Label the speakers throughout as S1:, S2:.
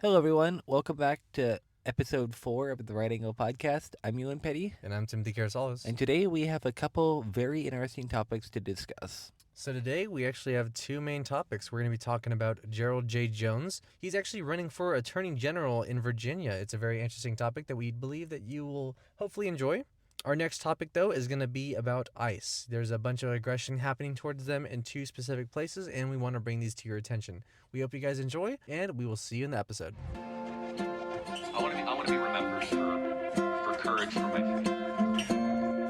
S1: Hello, everyone. Welcome back to episode 4 of the Right Angle Podcast. I'm Ewan Petty,
S2: And I'm Timothy Carasalis.
S1: and today we have a couple very interesting topics to discuss.
S2: So today we actually have two main topics. We're going to be talking about Gerald Jay Jones. He's actually running for Attorney General in Virginia. It's a very interesting topic that we believe that you will hopefully enjoy. Our next topic, though, is going to be about ICE. There's a bunch of aggression happening towards them in two specific places, and we want to bring these to your attention. We hope you guys enjoy, and we will see you in the episode.
S3: I want to be remembered for courage for my faith.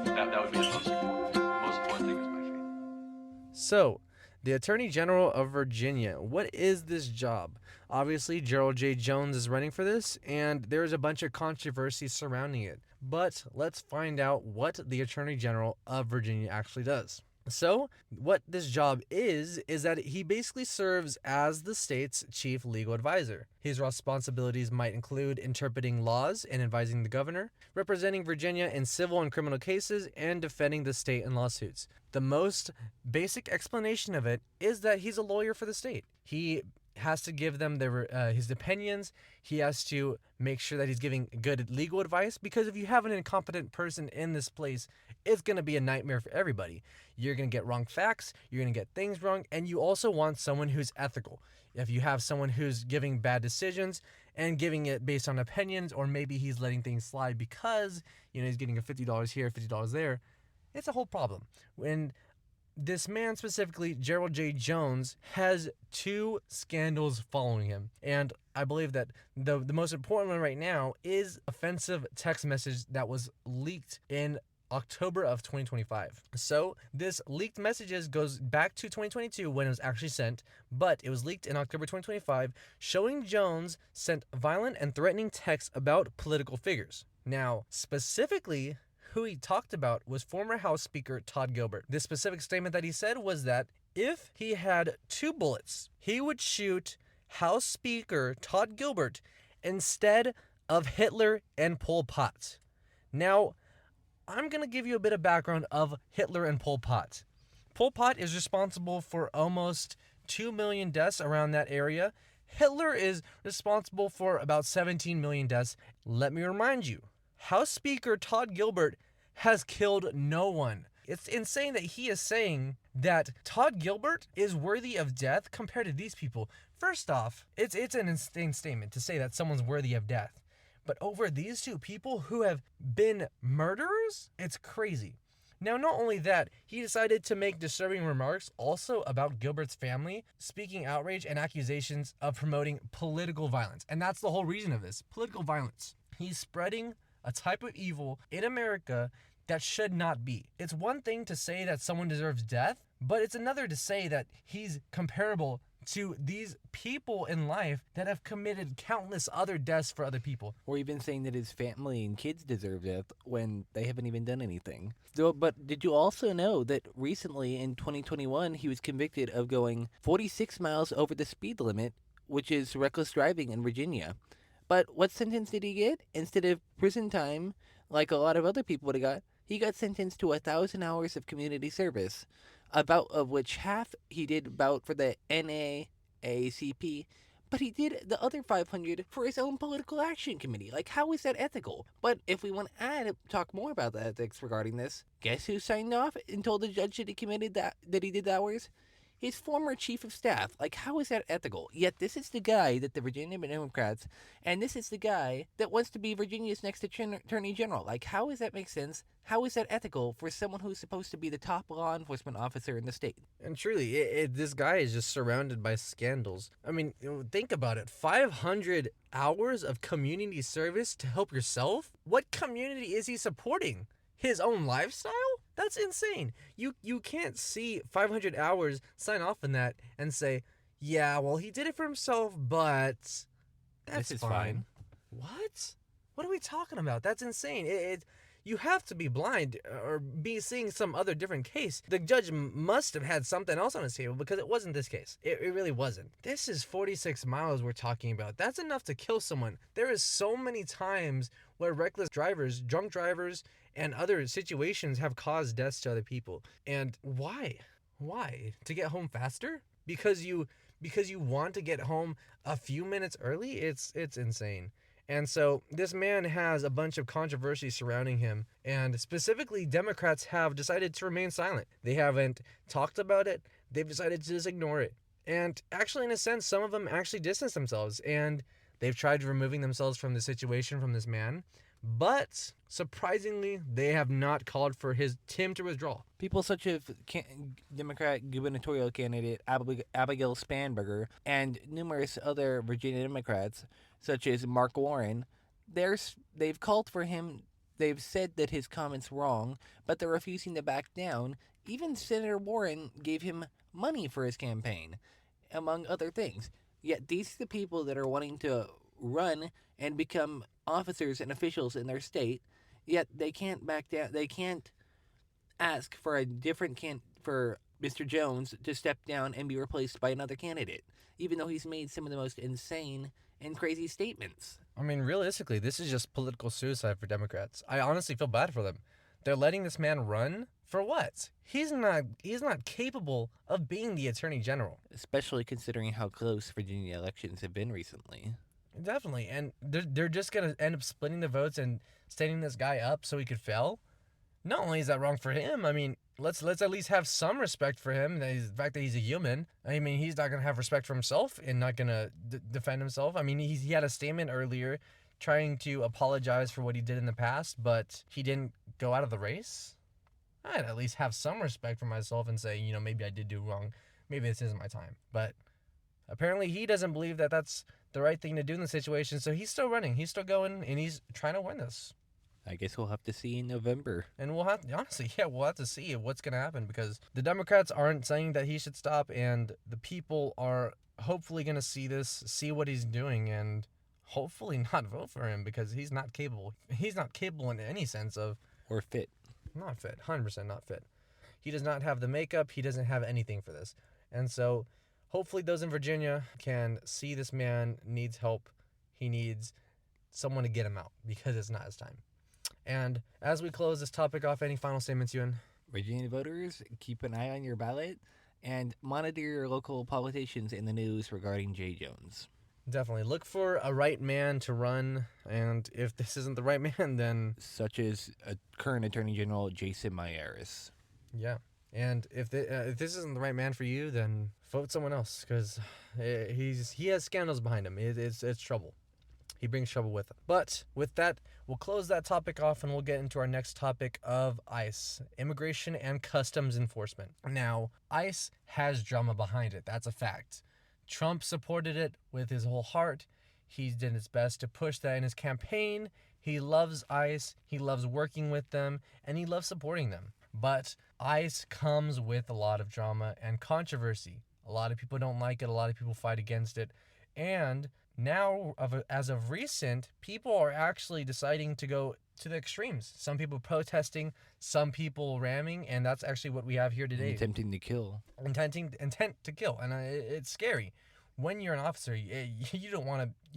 S3: That would be the most important thing is my faith.
S2: So, the Attorney General of Virginia. What is this job? Obviously, Gerald Jay Jones is running for this, and there's a bunch of controversy surrounding it. But let's find out what the Attorney General of Virginia actually does. So, what this job is that he basically serves as the state's chief legal advisor. His responsibilities might include interpreting laws and advising the governor, representing Virginia in civil and criminal cases, and defending the state in lawsuits. The most basic explanation of it is that he's a lawyer for the state. He has to give them his opinions. He has to make sure that he's giving good legal advice, because if you have an incompetent person in this place, it's going to be a nightmare for everybody. You're going to get wrong facts, you're going to get things wrong, and you also want someone who's ethical. If you have someone who's giving bad decisions and giving it based on opinions, or maybe he's letting things slide because, he's getting a $50 here, $50 there, it's a whole problem. When this man specifically, Gerald Jay Jones, has two scandals following him. And I believe that the most important one right now is offensive text message that was leaked in October of 2025. So this leaked messages goes back to 2022 when it was actually sent, but it was leaked in October 2025, showing Jones sent violent and threatening texts about political figures. Now, specifically, who he talked about was former House Speaker Todd Gilbert. This specific statement that he said was that if he had 2 bullets, he would shoot House Speaker Todd Gilbert instead of Hitler and Pol Pot. Now, I'm going to give you a bit of background of Hitler and Pol Pot. Pol Pot is responsible for almost 2 million deaths around that area. Hitler is responsible for about 17 million deaths. Let me remind you, House Speaker Todd Gilbert has killed no one. It's insane that he is saying that Todd Gilbert is worthy of death compared to these people. First off, it's an insane statement to say that someone's worthy of death. But over these two people who have been murderers, it's crazy. Now, not only that, he decided to make disturbing remarks also about Gilbert's family, speaking outrage and accusations of promoting political violence. And that's the whole reason of this, political violence. He's spreading a type of evil in America that should not be. It's one thing to say that someone deserves death, but it's another to say that he's comparable to these people in life that have committed countless other deaths for other people.
S1: Or even saying that his family and kids deserve death when they haven't even done anything. So, but did you also know that recently in 2021 he was convicted of going 46 miles over the speed limit, which is reckless driving in Virginia? But what sentence did he get? Instead of prison time, like a lot of other people would have got, he got sentenced to 1,000 hours of community service, about of which half he did about for the NAACP, but he did the other 500 for his own political action committee. Like, how is that ethical? But if we want to talk more about the ethics regarding this, guess who signed off and told the judge that he committed that he did the hours? His former chief of staff. Like, how is that ethical? Yet this is the guy that the Virginia Democrats, and this is the guy that wants to be Virginia's next attorney general. Like, how does that make sense? How is that ethical for someone who's supposed to be the top law enforcement officer in the state?
S2: And truly, this guy is just surrounded by scandals. I mean, think about it. 500 hours of community service to help yourself? What community is he supporting? His own lifestyle? That's insane. You can't see 500 hours, sign off on that, and say, yeah, well, he did it for himself, but that's fine. What? What are we talking about? That's insane. You have to be blind or be seeing some other different case. The judge must have had something else on his table, because it wasn't this case. It really wasn't. This is 46 miles we're talking about. That's enough to kill someone. There is so many times where reckless drivers, drunk drivers, and other situations have caused deaths to other people. And why? Why? To get home faster? Because you because you want to get home a few minutes early. It's insane. And so this man has a bunch of controversy surrounding him, and specifically Democrats have decided to remain silent. They haven't talked about it. They've decided to just ignore it. And actually, in a sense, some of them actually distance themselves, and they've tried removing themselves from the situation, from this man. But surprisingly, they have not called for Tim to withdraw.
S1: People such as Democrat gubernatorial candidate Abigail Spanberger and numerous other Virginia Democrats, such as Mark Warren, they've called for him. They've said that his comments wrong, but they're refusing to back down. Even Senator Warren gave him money for his campaign, among other things. Yet these are the people that are wanting to run and become officers and officials in their state, yet they can't back down. They can't ask for a different for Mr. Jones to step down and be replaced by another candidate, even though he's made some of the most insane and crazy statements.
S2: I mean, realistically, this is just political suicide for Democrats. I honestly feel bad for them. They're letting this man run for what? He's not capable of being the attorney general.
S1: Especially considering how close Virginia elections have been recently.
S2: Definitely. And they're just going to end up splitting the votes and standing this guy up so he could fail. Not only is that wrong for him, I mean, let's at least have some respect for him. The fact that he's a human. I mean, he's not going to have respect for himself and not going to defend himself. I mean, he had a statement earlier trying to apologize for what he did in the past, but he didn't go out of the race. I'd at least have some respect for myself and say, maybe I did do wrong. Maybe this isn't my time. But apparently he doesn't believe that that's the right thing to do in the situation, so he's still running. He's still going, and he's trying to win this.
S1: I guess we'll have to see in November.
S2: And we'll have to see what's going to happen, because the Democrats aren't saying that he should stop, and the people are hopefully going to see what he's doing, and hopefully not vote for him, because he's not capable. He's not capable in any sense of...
S1: Or fit.
S2: Not fit. 100% not fit. He does not have the makeup. He doesn't have anything for this. And so hopefully those in Virginia can see this man needs help. He needs someone to get him out, because it's not his time. And as we close this topic off, any final statements, Ewan?
S1: Virginia voters, keep an eye on your ballot and monitor your local politicians in the news regarding Jay Jones.
S2: Definitely. Look for a right man to run, and if this isn't the right man, then...
S1: Such as a current Attorney General Jason Mieres.
S2: Yeah. And if this isn't the right man for you, then vote someone else, because he has scandals behind him. It's trouble. He brings trouble with him. But with that, we'll close that topic off, and we'll get into our next topic of ICE, Immigration and Customs Enforcement. Now, ICE has drama behind it. That's a fact. Trump supported it with his whole heart. He did his best to push that in his campaign. He loves ICE. He loves working with them, and he loves supporting them. But ICE comes with a lot of drama and controversy. A lot of people don't like it. A lot of people fight against it. And now, as of recent, people are actually deciding to go to the extremes. Some people protesting, some people ramming, and that's actually what we have here today.
S1: Attempting to kill.
S2: Intent to kill, and it's scary. When you're an officer, you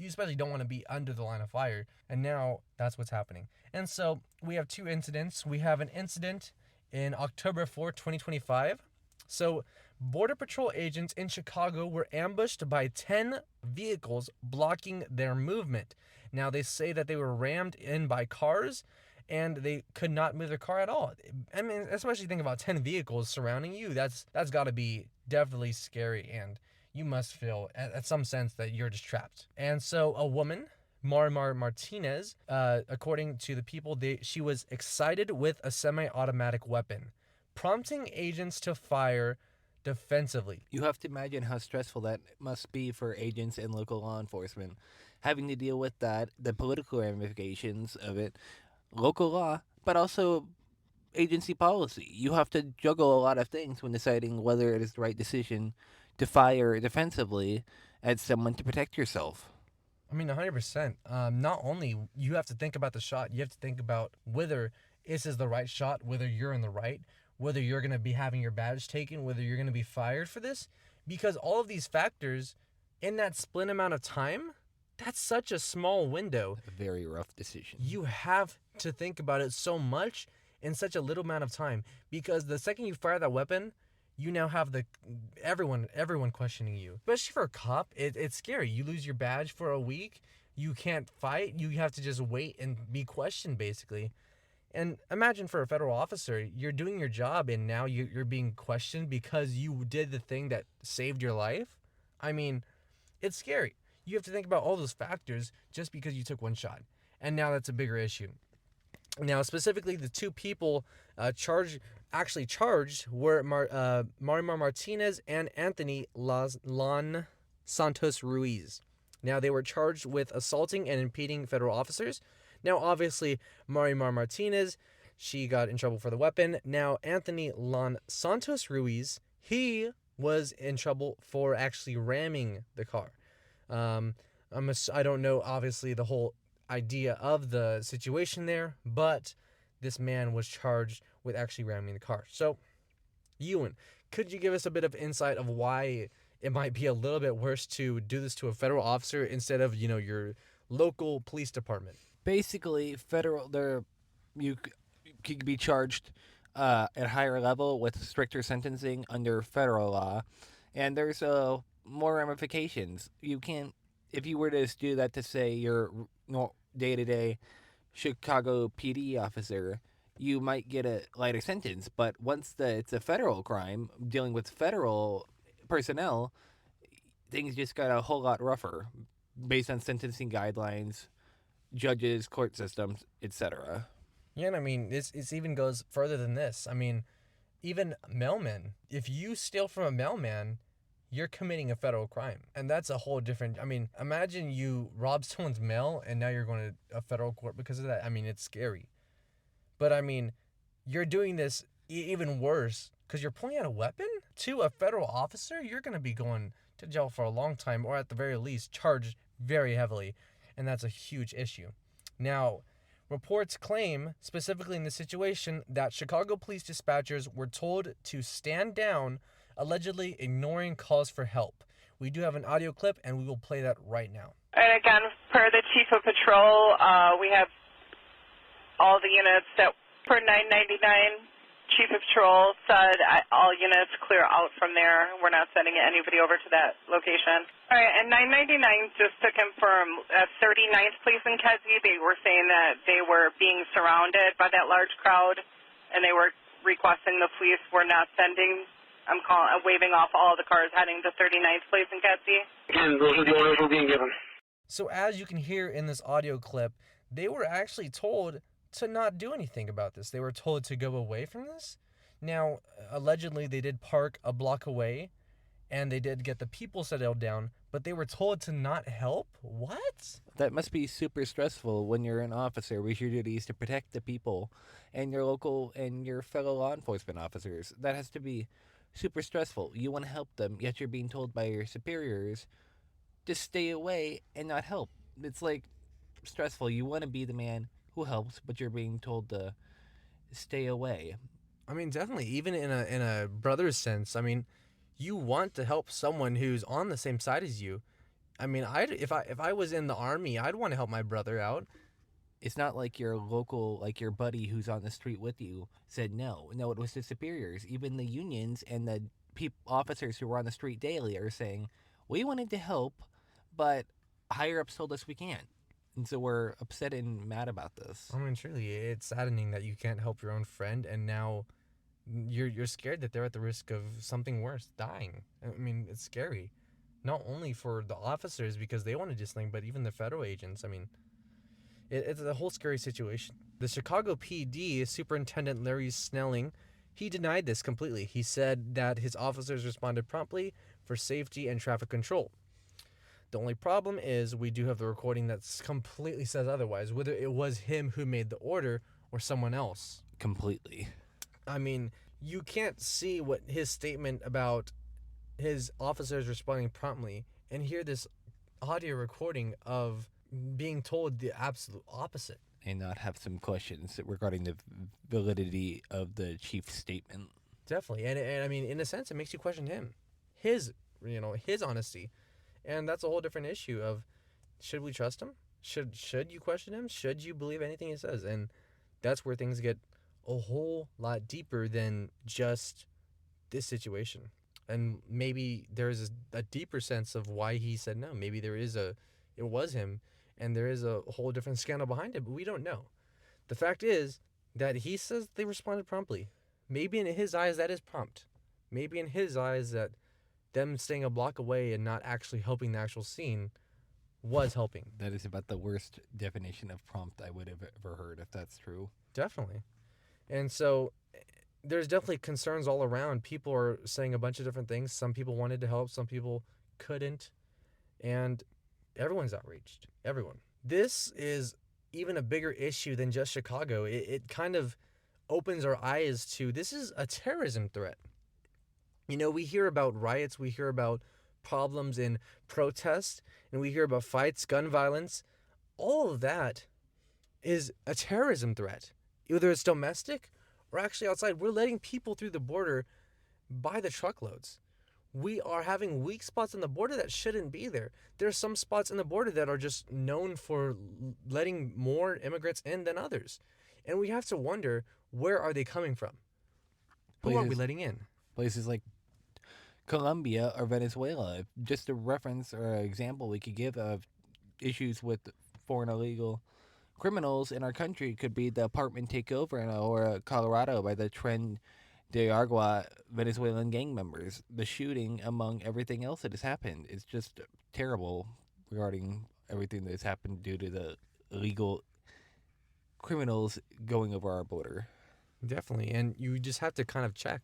S2: especially don't want to be under the line of fire, and now that's what's happening. And so we have two incidents. We have an incident in October 4th, 2025. So Border Patrol agents in Chicago were ambushed by 10 vehicles blocking their movement. Now, they say that they were rammed in by cars, and they could not move their car at all. I mean, especially think about 10 vehicles surrounding you. That's got to be definitely scary, and you must feel, at some sense, that you're just trapped. And so a woman, Marmar Martinez, according to the people, she was excited with a semi-automatic weapon, prompting agents to fire defensively.
S1: You have to imagine how stressful that must be for agents and local law enforcement, having to deal with that, the political ramifications of it, local law, but also agency policy. You have to juggle a lot of things when deciding whether it is the right decision to fire defensively at someone to protect yourself.
S2: I mean, 100%. Not only you have to think about the shot, you have to think about whether this is the right shot, whether you're in the right, whether you're going to be having your badge taken, whether you're going to be fired for this, because all of these factors in that split amount of time, that's such a small window.
S1: A very rough decision.
S2: You have to think about it so much in such a little amount of time, because the second you fire that weapon, you now have the everyone questioning you. Especially for a cop, it's scary. You lose your badge for a week. You can't fight. You have to just wait and be questioned, basically. And imagine for a federal officer, you're doing your job and now you're being questioned because you did the thing that saved your life. I mean, it's scary. You have to think about all those factors just because you took one shot. And now that's a bigger issue. Now, specifically, the two people charged were Marimar Martinez and Anthony Lon Santos Ruiz. Now, they were charged with assaulting and impeding federal officers. Now, obviously, Marimar Martinez, she got in trouble for the weapon. Now, Anthony Lon Santos Ruiz, he was in trouble for actually ramming the car. I don't know, obviously, the whole idea of the situation there, but this man was charged with actually ramming the car. So, Ewan, could you give us a bit of insight of why it might be a little bit worse to do this to a federal officer instead of, your local police department?
S1: Basically, you could be charged at a higher level with stricter sentencing under federal law, and there's more ramifications. You can't, if you were to do that to say your day-to-day Chicago PD officer, you might get a lighter sentence. But once it's a federal crime dealing with federal personnel, things just got a whole lot rougher based on sentencing guidelines, judges, court systems, etc.
S2: Yeah, and I mean, it even goes further than this. I mean, even mailmen. If you steal from a mailman, you're committing a federal crime. And that's a whole different... I mean, imagine you rob someone's mail and now you're going to a federal court because of that. I mean, it's scary. But I mean, you're doing this even worse because you're pulling out a weapon to a federal officer. You're going to be going to jail for a long time, or at the very least, charged very heavily. And that's a huge issue. Now, reports claim, specifically in this situation, that Chicago police dispatchers were told to stand down, allegedly ignoring calls for help. We do have an audio clip, and we will play that right now.
S4: And again, per the chief of patrol, we have all the units that, per 999, chief of patrol said all units clear out from there. We're not sending anybody over to that location. All right, and 999, just to confirm, 39th Police in Kedzie, they were saying that they were being surrounded by that large crowd, and they were requesting the police were not sending. I'm waving off all the cars heading to 39th Police in Kedzie.
S5: Again, those are the orders we're being given.
S2: So as you can hear in this audio clip, they were actually told to not do anything about this. They were told to go away from this. Now, allegedly, they did park a block away, and they did get the people settled down, but they were told to not help? What?
S1: That must be super stressful when you're an officer with your duties to protect the people and your local and your fellow law enforcement officers. That has to be super stressful. You want to help them, yet you're being told by your superiors to stay away and not help. It's like stressful. You want to be the man who helps, but you're being told to stay away.
S2: I mean, definitely, even in a brother's sense. I mean, you want to help someone who's on the same side as you. I mean, if I was in the army, I'd want to help my brother out.
S1: It's not like your local, like your buddy who's on the street with you said no. No, it was the superiors. Even the unions and the officers who were on the street daily are saying, we wanted to help, but higher ups told us we can't. And so we're upset and mad about this.
S2: I mean, truly, it's saddening that you can't help your own friend, and now you're scared that they're at the risk of something worse, dying. I mean, it's scary. Not only for the officers because they want to do something, but even the federal agents. I mean, it's a whole scary situation. The Chicago PD Superintendent Larry Snelling, he denied this completely. He said that his officers responded promptly for safety and traffic control. The only problem is we do have the recording that completely says otherwise, whether it was him who made the order or someone else.
S1: Completely.
S2: I mean, you can't see what his statement about his officers responding promptly and hear this audio recording of being told the absolute opposite.
S1: And not have some questions regarding the validity of the chief's statement.
S2: Definitely. And I mean, in a sense, it makes you question him. His honesty. And that's a whole different issue of, should we trust him? Should you question him? Should you believe anything he says? And that's where things get a whole lot deeper than just this situation. And maybe there's a deeper sense of why he said no. Maybe it was him, and there is a whole different scandal behind it, but we don't know. The fact is that he says they responded promptly. Maybe in his eyes that is prompt. Maybe in his eyes that them staying a block away and not actually helping the actual scene was helping.
S1: That is about the worst definition of prompt I would have ever heard, if that's true.
S2: Definitely. And so there's definitely concerns all around. People are saying a bunch of different things. Some people wanted to help, some people couldn't. And everyone's outraged. Everyone. This is even a bigger issue than just Chicago. It kind of opens our eyes to this is a terrorism threat. You know, we hear about riots, we hear about problems in protests, and we hear about fights, gun violence. All of that is a terrorism threat. Either it's domestic or actually outside. We're letting people through the border by the truckloads. We are having weak spots on the border that shouldn't be there. There's some spots in the border that are just known for letting more immigrants in than others. And we have to wonder, where are they coming from? Who are we letting in?
S1: Places like Colombia or Venezuela. Just a reference or an example we could give of issues with foreign illegal criminals in our country could be the apartment takeover in Aurora, Colorado by the Tren de Aragua Venezuelan gang members. The shooting, among everything else that has happened, is just terrible regarding everything that has happened due to the illegal criminals going over our border.
S2: Definitely. And you just have to kind of check,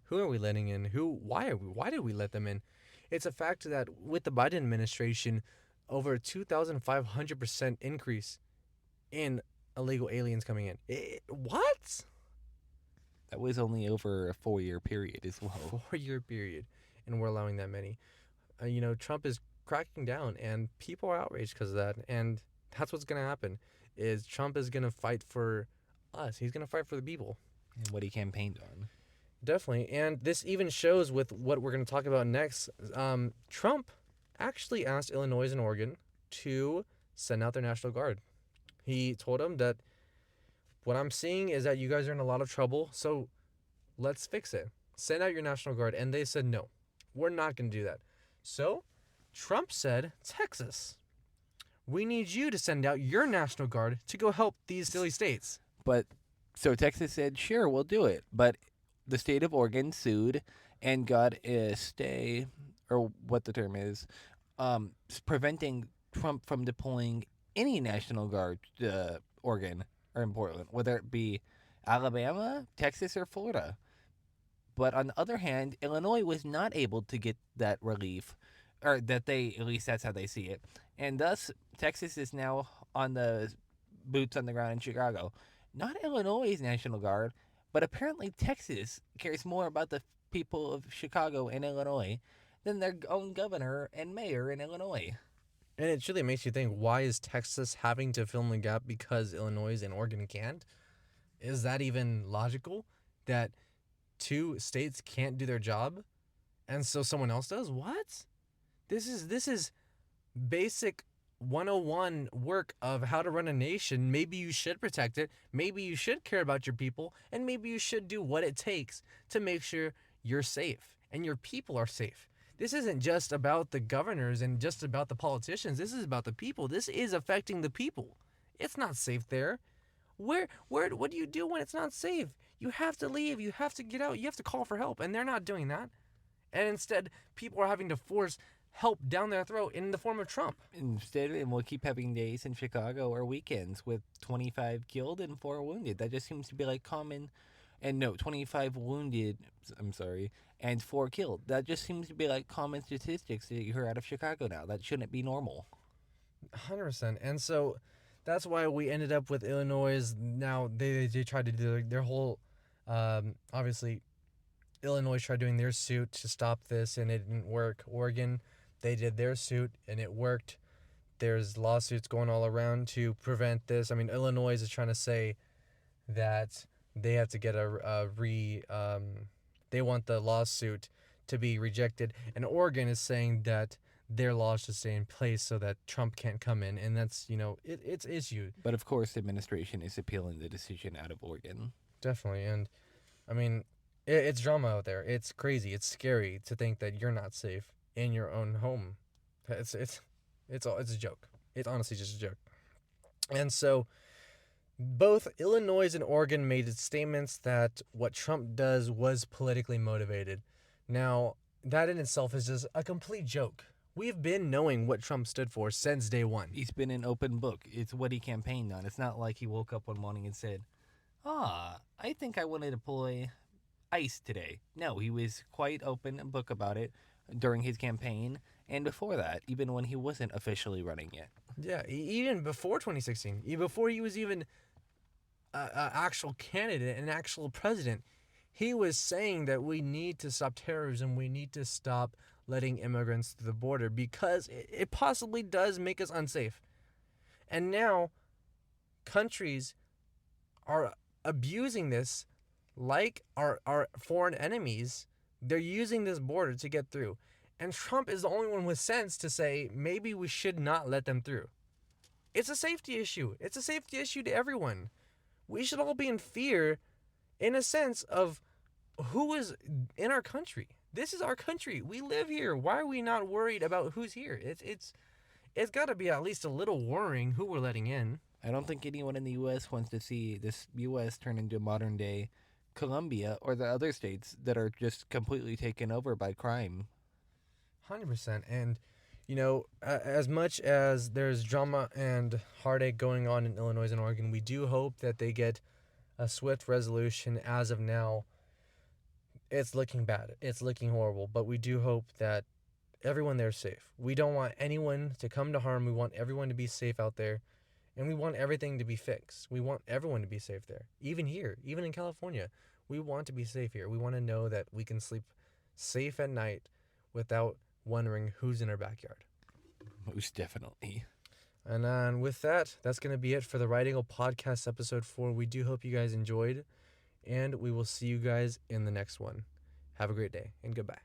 S2: who are we letting in? Why did we let them in? It's a fact that with the Biden administration, over a 2,500% increase in illegal aliens coming in. What?
S1: That was only over a 4-year period as well.
S2: 4-year period, and we're allowing that many. Trump is cracking down, and people are outraged because of that. And that's what's gonna happen. Is Trump is gonna fight for us? He's gonna fight for the people.
S1: And what he campaigned on.
S2: Definitely, and this even shows with what we're gonna talk about next. Trump actually asked Illinois and Oregon to send out their National Guard. He told them that what I'm seeing is that you guys are in a lot of trouble, so let's fix it. Send out your National Guard. And they said, no, we're not going to do that. So Trump said, Texas, we need you to send out your National Guard to go help these silly states.
S1: But so Texas said, sure, we'll do it. But the state of Oregon sued and got a stay, or what the term is, preventing Trump from deploying any National Guard to Oregon or in Portland, whether it be Alabama, Texas, or Florida. But on the other hand, Illinois was not able to get that relief, or that at least that's how they see it. And thus, Texas is now on the boots on the ground in Chicago. Not Illinois' National Guard, but apparently Texas cares more about the people of Chicago and Illinois than their own governor and mayor in Illinois.
S2: And it truly makes you think, why is Texas having to fill in the gap because Illinois and Oregon can't? Is that even logical? That two states can't do their job and so someone else does? What? This is basic 101 work of how to run a nation. Maybe you should protect it. Maybe you should care about your people. And maybe you should do what it takes to make sure you're safe and your people are safe. This isn't just about the governors and just about the politicians. This is about the people. This is affecting the people. It's not safe there. What do you do when it's not safe? You have to leave. You have to get out. You have to call for help. And they're not doing that. And instead, people are having to force help down their throat in the form of Trump.
S1: Instead, and we'll keep having days in Chicago or weekends with 25 killed and 4 wounded. That just seems to be like common. And no, 25 wounded, I'm sorry, and 4 killed. That just seems to be like common statistics that you hear out of Chicago now. That shouldn't be normal.
S2: 100%. And so that's why we ended up with Illinois. Now, they tried to do their whole, obviously, Illinois tried doing their suit to stop this, and it didn't work. Oregon, they did their suit, and it worked. There's lawsuits going all around to prevent this. I mean, Illinois is trying to say that they have to get they want the lawsuit to be rejected. And Oregon is saying that their laws should stay in place so that Trump can't come in. And that's, it's issued.
S1: But of course, the administration is appealing the decision out of Oregon.
S2: Definitely. And I mean, It's drama out there. It's crazy. It's scary to think that you're not safe in your own home. It's a joke. It's honestly just a joke. And so both Illinois and Oregon made statements that what Trump does was politically motivated. Now, that in itself is just a complete joke. We've been knowing what Trump stood for since day one.
S1: He's been an open book. It's what he campaigned on. It's not like he woke up one morning and said, I think I want to deploy ICE today. No, he was quite open book about it during his campaign and before that, even when he wasn't officially running yet.
S2: Yeah, even before 2016, before he was even an actual candidate, an actual president, he was saying that we need to stop terrorism. We need to stop letting immigrants through the border because it possibly does make us unsafe. And now countries are abusing this like our foreign enemies. They're using this border to get through. And Trump is the only one with sense to say maybe we should not let them through. It's a safety issue. It's a safety issue to everyone. We should all be in fear in a sense of who is in our country. This is our country. We live here. Why are we not worried about who's here? It's got to be at least a little worrying who we're letting in.
S1: I don't think anyone in the U.S. wants to see this U.S. turn into modern day Colombia or the other states that are just completely taken over by crime.
S2: 100%. And, as much as there's drama and heartache going on in Illinois and Oregon, we do hope that they get a swift resolution. As of now, it's looking bad. It's looking horrible. But we do hope that everyone there is safe. We don't want anyone to come to harm. We want everyone to be safe out there. And we want everything to be fixed. We want everyone to be safe there. Even here, even in California, we want to be safe here. We want to know that we can sleep safe at night without wondering who's in our backyard.
S1: Most definitely.
S2: And with that, that's going to be it for the Right Angle Podcast episode 4. We do hope you guys enjoyed, and we will see you guys in the next one. Have a great day, and goodbye.